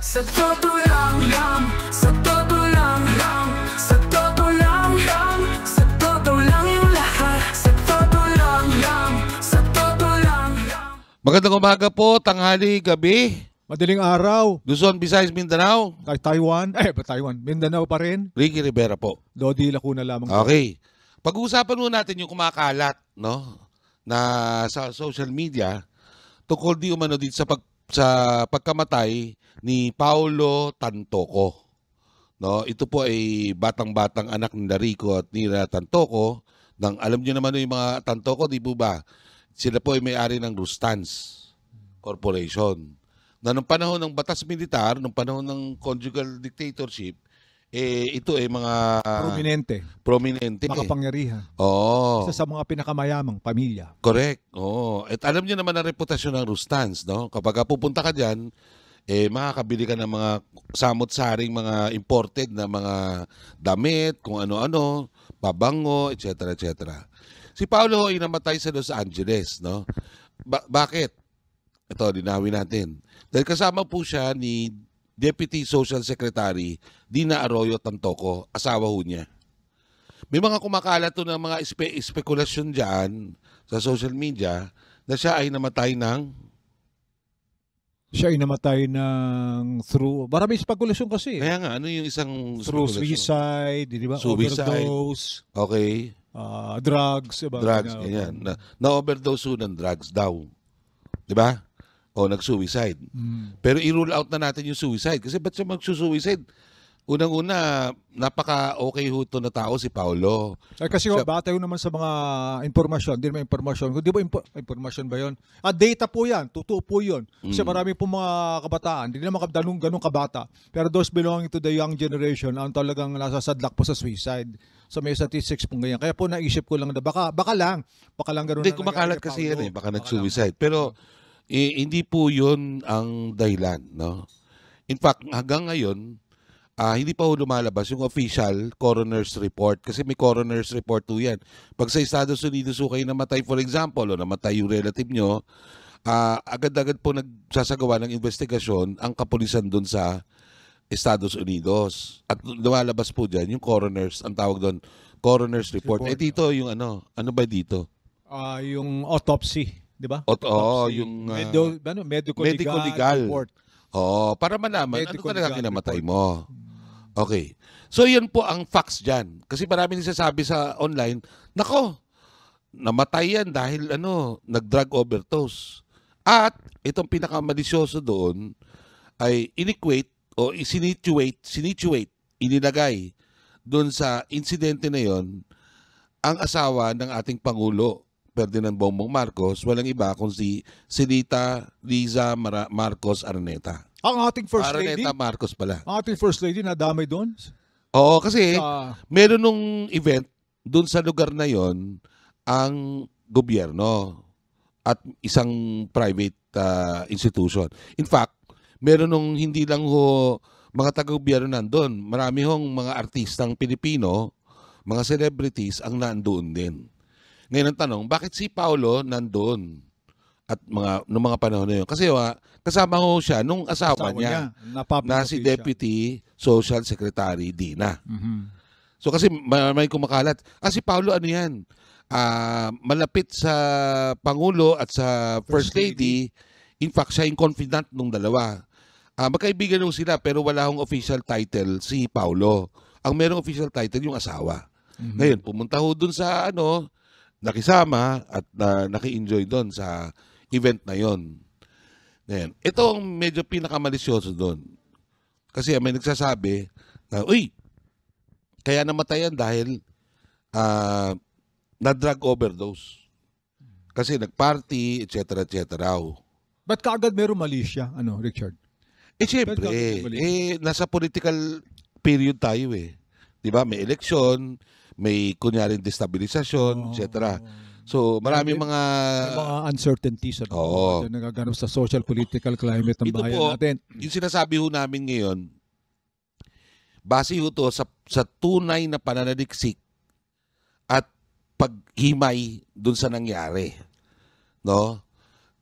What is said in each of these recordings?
Sa totoo lang, sa totoo lang, sa totoo lang, sa totoo lang yung lahat. Sa totoo lang, sa totoo lang. Magandang umaga po, tanghali, gabi. Madaling araw. Luzon, Visayas, Mindanao. Taiwan. Taiwan. Mindanao pa rin. Ricky Rivera po. Lodi Lacuna lamang. Okay. Pag-uusapan muna natin yung kumakalat, no? Na sa social media tungkol di umano dito sa pagkamatay ni Paulo Tantoco. No, ito po ay batang-batang anak ni Rico at Nina Tantoco. Alam niyo naman yung mga Tantoco, di po ba? Sila po ay may-ari ng Rustans Corporation. Na nung panahon ng batas militar, nung panahon ng conjugal dictatorship, ito ay mga prominente. Makapangyarihan. Oo. Isa sa mga pinakamayamang pamilya. Correct. Oo. At alam niyo naman ang reputasyon ng Rustans, no? Kapag pupunta ka diyan, makakabili ka ng mga samot-saring mga imported na mga damit, kung ano-ano, pabango, etc., etc. Si Paulo ay namatay sa Los Angeles, no? Bakit? Ito, linawin natin. Dahil kasama po siya ni Deputy Social Secretary Dina Arroyo Tantoco, asawa ho niya. May mga kumakalat to ng mga spekulasyon dyan sa social media na siya ay namatay ng... Siya ay namatay through... Maraming spekulasyon kasi. Kaya nga, ano yung isang through speculation? suicide, di ba? Suicide. Overdose. Okay. Drugs. Diba? Drugs, ganyan. Na-overdose ng drugs daw. Di ba? O nag-suicide. Pero i-rule out na natin yung suicide. Kasi ba't siya mag-suicide? Unang-una, napaka-okay ho ito na tao si Paulo. Kasi batay naman sa mga informasyon. Hindi naman informasyon. Di ba informasyon ba yun? Data po yan. Totoo po yun. Kasi marami po mga kabataan. Hindi naman ganun kabata. Pero those belonging to the young generation ang talagang nasasadlak po sa suicide. So may statistics po ganyan. Kaya po naisip ko lang na baka lang ganun. Hindi, kumakalat kasi yan baka nag-suicide. Pero hindi po yun ang dahilan, no? In fact, hanggang ngayon, hindi pa lumalabas yung official coroner's report kasi may coroner's report po yan. Pag sa Estados Unidos kayo namatay, for example, o namatay yung relative nyo, agad-agad po nagsasagawa ng investigasyon ang kapulisan doon sa Estados Unidos. At lumalabas po dyan yung coroner's, ang tawag doon, coroner's report. Dito yung ano ba dito? Yung autopsy. Di ba? Yung medical legal report. Para malaman ano talaga kinamatay mo. Okay. So yan po ang facts dyan. Kasi marami nagsasabi sa online, nako, namatay yan dahil nag-drug overdose. At itong pinakamalisyoso doon ay inequate o sinituate, inilagay doon sa insidente na yon ang asawa ng ating Pangulo Ferdinand Bongbong Marcos, walang iba kung si Silita Liza Marcos Araneta. Ang ating First Lady? Araneta Marcos pala. Ang ating First Lady nadamay doon? Oo, kasi meron nung event doon sa lugar na yon ang gobyerno at isang private institution. In fact, meron nung hindi lang mga taga-gobyerno nandun. Marami hong mga artistang Pilipino, mga celebrities ang nandoon din. Ngayon ang tanong, bakit si Paulo nandoon at noong mga panahon na yun? Kasi kasama ho siya nung asawa niya na si Deputy Social Secretary Dina. So kasi may kumakalat, si Paulo ano yan? Malapit sa Pangulo at sa First Lady. In fact, siya yung confidant nung dalawa. Magkaibigan ho sila pero wala hong official title si Paulo. Ang merong official title yung asawa. Ngayon, pumunta ho dun sa nakisama at naki-enjoy doon sa event na yon. Ngayon, ito ang medyo pinakamalisyoso doon. Kasi may nagsasabi na, kaya namatayan dahil na-drug overdose. Kasi nag-party, etc., etc. Ba't kaagad meron mali siya, Richard? Siyempre, nasa political period tayo Diba? May eleksyon, may kunyaring destabilisasyon, etc. So, maraming mga uncertainties na nagaganap sa social political climate ng bayan natin. Yung sinasabi ho namin ngayon, base ho to sa tunay na pananaliksik at paghimay dun sa nangyari. No?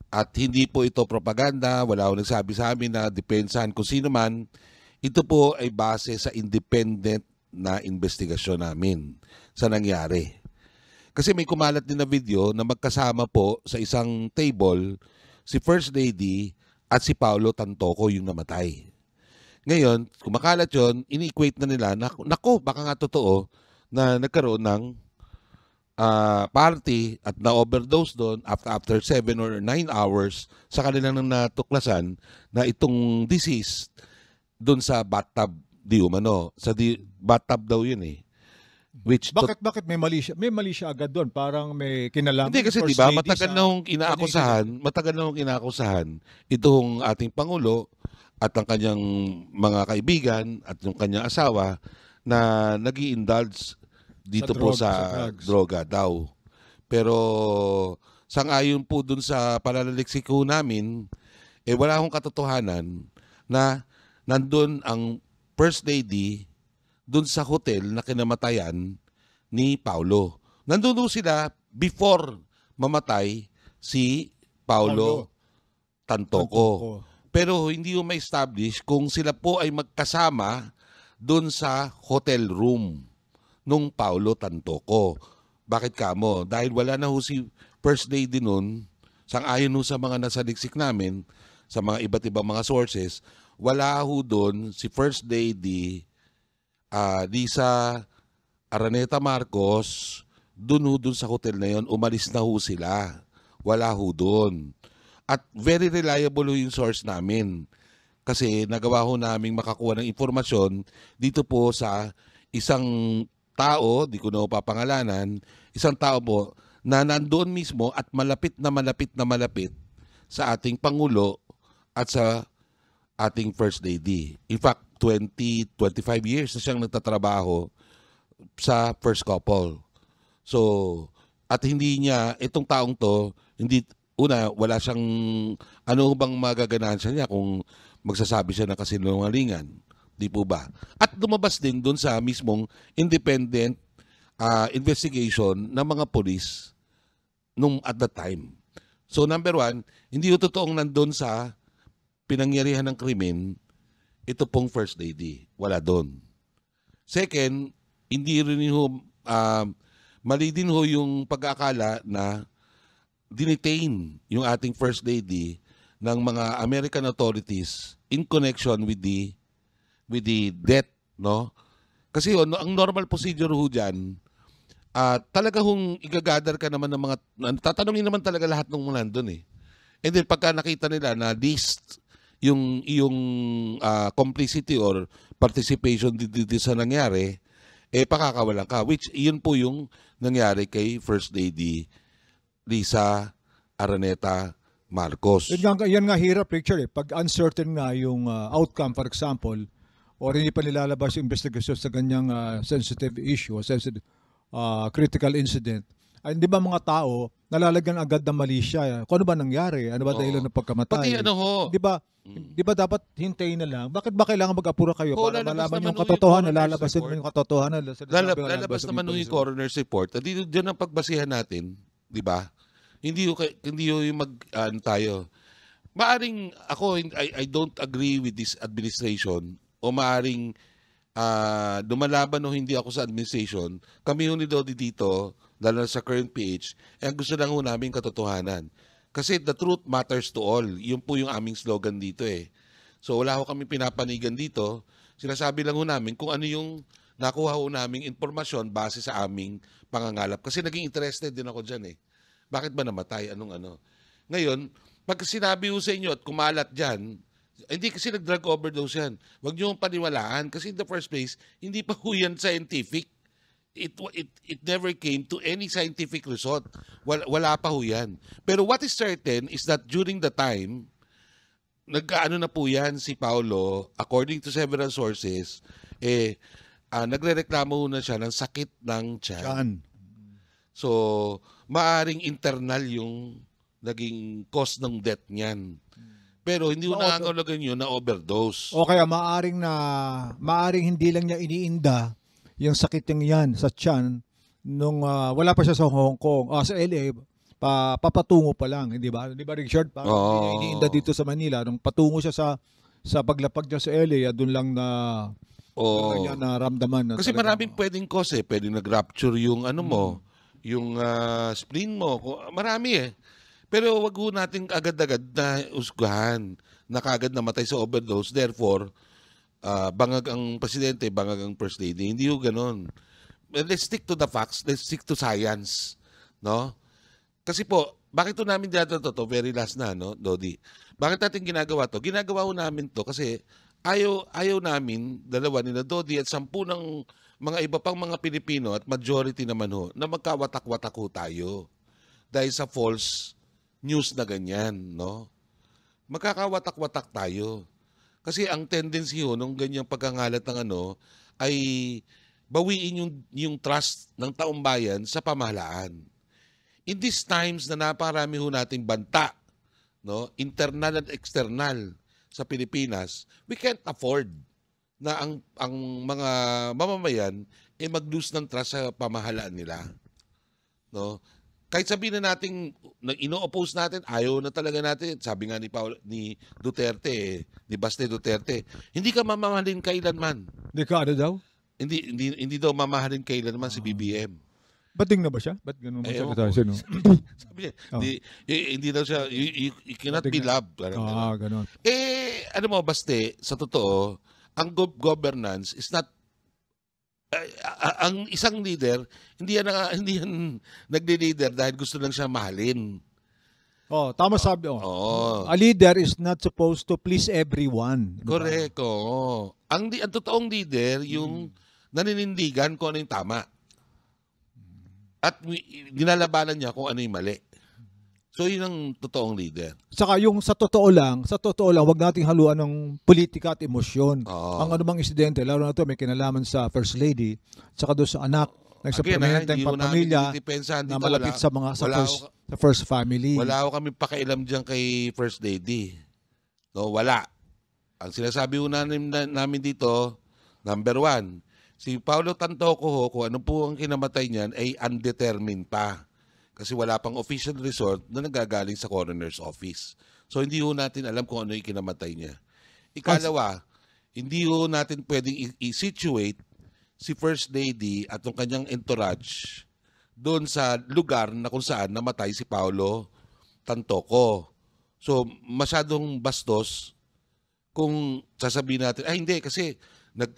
At hindi po ito propaganda, wala akong nagsabi sa amin na depensahan kung sino man. Ito po ay base sa independent na investigasyon namin sa nangyari. Kasi may kumalat din na video na magkasama po sa isang table si First Lady at si Paulo Tantoco yung namatay. Ngayon, kumakalat yun, ini-equate na nila, naku, baka nga totoo na nagkaroon ng party at na-overdose doon after 7 or 9 hours sa kanilang natuklasan na itong disease doon sa bathtub di umano. Bathtub daw yun eh. Which bakit may mali siya? May mali siya agad doon, parang may kinalaman. Hindi kasi 'di ba, matagal na hong inaakusahan itong ating pangulo at ang kanyang mga kaibigan at yung kanyang asawa na nag-i-indulge dito sa droga daw. Pero sang-ayon po dun sa palalaliksik ko namin, wala akong katotohanan na nandun ang First Lady dun sa hotel na kinamatayan ni Paulo. Nandun sila before mamatay si Paulo Tantoco. Pero hindi mo ma-establish kung sila po ay magkasama dun sa hotel room nung Paulo Tantoco. Bakit kamo? Dahil wala na ho si First Lady nun, sang-ayon ho sa mga nasaliksik namin, sa mga iba't ibang mga sources, wala ho dun si First Lady Lisa Araneta Marcos, dun sa hotel na yon, umalis na ho sila. Wala ho dun. At very reliable ho yung source namin. Kasi nagawa ho namin makakuha ng informasyon dito po sa isang tao, di ko na papangalanan, isang tao po na nandoon mismo at malapit sa ating Pangulo at sa ating First Lady. In fact, 25 years na siyang nagtatrabaho sa first couple. So, at hindi niya, itong taong to, wala siyang, ano bang magaganahan niya kung magsasabi siya ng kasinungalingan. Di po ba? At lumabas din dun sa mismong independent investigation ng mga polis at that time. So, number one, hindi yung totoong nandun sa pinangyarihan ng krimen, ito pong First Lady. Wala doon. Second, hindi rin mali din ho yung pag-aakala na dinetain yung ating First Lady ng mga American authorities in connection with the death, no? Kasi ang normal procedure ho dyan, talaga hong igagather ka naman ng mga, tatanungin naman talaga lahat ng mga nandun eh. And then pagka nakita nila na list yung iyong complicity or participation dito sa nangyari, pakakawalan ka. Which, yun po yung nangyari kay First Lady Lisa Araneta Marcos. Yan nga hirap, picture eh. Pag uncertain nga yung outcome, for example, or hindi pa nilalabas yung investigation sa ganyang sensitive issue, sensitive critical incident, di ba mga tao, nalalagyan agad ng mali siya. Kung ano ba nangyari? Ano ba dahilan ng pagkamatay? Pati Di ba dapat hintayin na lang? Bakit ba kailangan mag-apura kayo para malaman yung katotohanan? Lalabas yung katotohanan. Lalabas naman yung coroner's report. At dito dyan ang pagbasihan natin, di ba? Hindi yung tayo. Maaring ako, I don't agree with this administration o maaring lumalaban o hindi ako sa administration. Kami ni Dodi dito, lalo sa current PH, ang gusto lang ho namin katotohanan. Kasi the truth matters to all. Yun po yung aming slogan dito eh. So wala ho kami pinapanigan dito. Sinasabi lang ho namin kung ano yung nakuha ho naming informasyon base sa aming pangangalap. Kasi naging interested din ako dyan eh. Bakit ba namatay? Anong ano? Ngayon, pag sinabi ho sa inyo at kumalat dyan, hindi kasi nag-drug overdose yan. Huwag nyo paniwalaan kasi in the first place, hindi pa ho yan scientific. It never came to any scientific result. Wala pa ho yan. Pero what is certain is that during the time, nag-ano na po yan si Paulo, according to several sources, nagre-reklamo na siya ng sakit ng tiyan. So, maaring internal yung naging cause ng death niyan. Pero hindi ko nakakalagan yun na overdose. O kaya maaring hindi lang niya iniinda yung sakit niya yan sa tiyan nung wala pa siya sa Hong Kong, sa LA, papatungo pa lang, hindi ba? Di ba, Richard? Parang Oo. iniinda dito sa Manila. Nung patungo siya sa paglapag niya sa LA, doon lang Oo. niya naramdaman. Na Kasi talagang- maraming pwedeng cause eh. Pwedeng nag-rupture yung ano mo, yung spleen mo. Marami eh. Pero wag ho natin agad-agad na usgahan na kagad namatay sa overdose. Therefore, bangag ang presidente, bangag ang first lady. Hindi ho ganun. Let's stick to the facts. Let's stick to science. No? Kasi po, bakit to namin dito to? Very last na, no, Dodi? Bakit natin ginagawa to? Ginagawa ho namin to kasi ayaw namin, dalawa nila Dodi at 10 ng mga iba pang mga Pilipino at majority naman ho, na magkawatak-watak ho tayo. Dahil sa false news na ganyan, no? Magkakawatak-watak tayo. Kasi ang tendency ho nung ganyang pagkangalat ng ano ay bawiin yung trust ng taong bayan sa pamahalaan. In these times na naparami ho nating banta, no, internal at external sa Pilipinas, we can't afford na ang mga mamamayan ay mag-lose ng trust sa pamahalaan nila. No? Kahit sabihin na natin, ino-oppose natin, ayaw na talaga natin. Sabi nga ni Duterte, ni Baste Duterte, hindi ka mamahalin kailanman. Hindi ka ano daw? Hindi daw mamahalin kailanman si BBM. Bating na ba siya? Ba't ganun mo Ewan siya? No? Sabi niya, hindi daw siya, you cannot be loved. Parang ganun. Ganun. Ano mo, Baste, sa totoo, ang governance is not ang isang leader, hindi yan nagle-leader dahil gusto lang siya mahalin. Tama sabi. Oo. A leader is not supposed to please everyone. Correct. Oo. Ang totoong leader, yung naninindigan kung ano yung tama. At dinalabanan niya kung ano yung mali. So, yun ang totoong leader. Saka yung sa totoo lang, wag nating haluan ng politika at emosyon. Oo. Ang anumang insidente, lalo na ito may kinalaman sa First Lady, saka doon sa anak, sa prominenteng pamilya na malapit sa first family. Wala ako kami pakialam dyan kay First Lady. No, wala. Ang sinasabi ko namin dito, number 1, si Paulo Tantoco ho, kung ano po ang kinamatay niyan ay undetermined pa. Kasi wala pang official result na nagagaling sa coroner's office. So hindi ho natin alam kung ano yung kinamatay niya. Ikalawa, hindi ho natin pwedeng i-situate si First Lady at yung kanyang entourage doon sa lugar na kung saan namatay si Paulo Tantoco. So masyadong bastos kung sasabihin natin, hindi kasi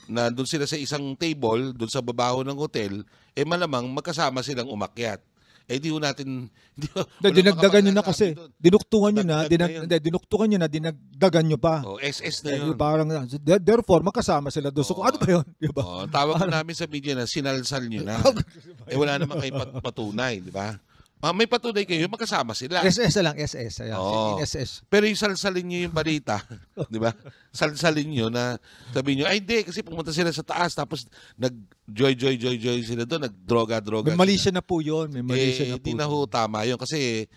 nandun sila sa isang table, doon sa babaho ng hotel, malamang magkasama silang umakyat. Di ho natin... Dinagdagan nyo na kasi. Dinuktungan nyo na. Dinagdagan nyo pa. SS na yun. Parang, therefore, magkasama sila doon. So, ano ba yun? Diba? Tawag namin sa media na sinalsal nyo na. Wala naman kayo patunay, di ba? May patunay kayo, magkasama sila. SS lang, SS. Ayan, SS. Pero yung salsalin nyo yung balita, di ba? Salsalin nyo na sabihin nyo, hindi, kasi pumunta sila sa taas, tapos nag-joy sila doon, nag-droga May mali siya na po yun. May mali siya na po. Hindi na ho tama yun, kasi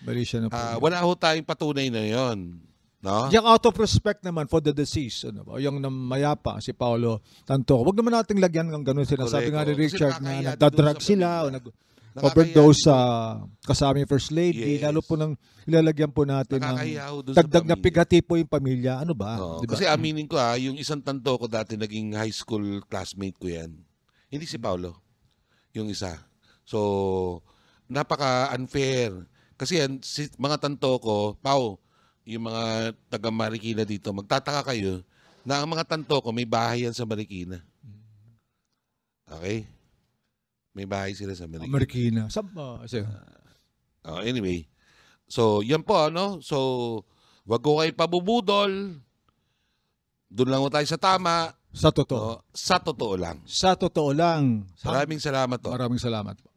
wala ho tayong patunay na yun. No? Yung out of respect naman for the deceased, yung namayapa, si Paulo Tantoco. Huwag naman nating lagyan ng ganun sila. Sabi nga ni Richard na nagdadrag sila o overdose sa kasama yung First Lady, lalo po nang ilalagyan po natin ng dagdag na pigati po yung pamilya. Ano ba? Diba? Kasi aminin ko yung isang Tantoco dati naging high school classmate ko yan. Hindi si Paulo, yung isa. So, napaka-unfair. Kasi yan, mga Tantoco, yung mga taga Marikina dito, magtataka kayo na ang mga Tantoco may bahay yan sa Marikina. Okay? May bahay sila sa Marikina. Anyway, so yan po, ano? So, wag ko kayo pabubudol. Doon lang tayo sa tama. Sa totoo. Sa totoo lang. Sa totoo lang. Maraming salamat po. Maraming salamat po.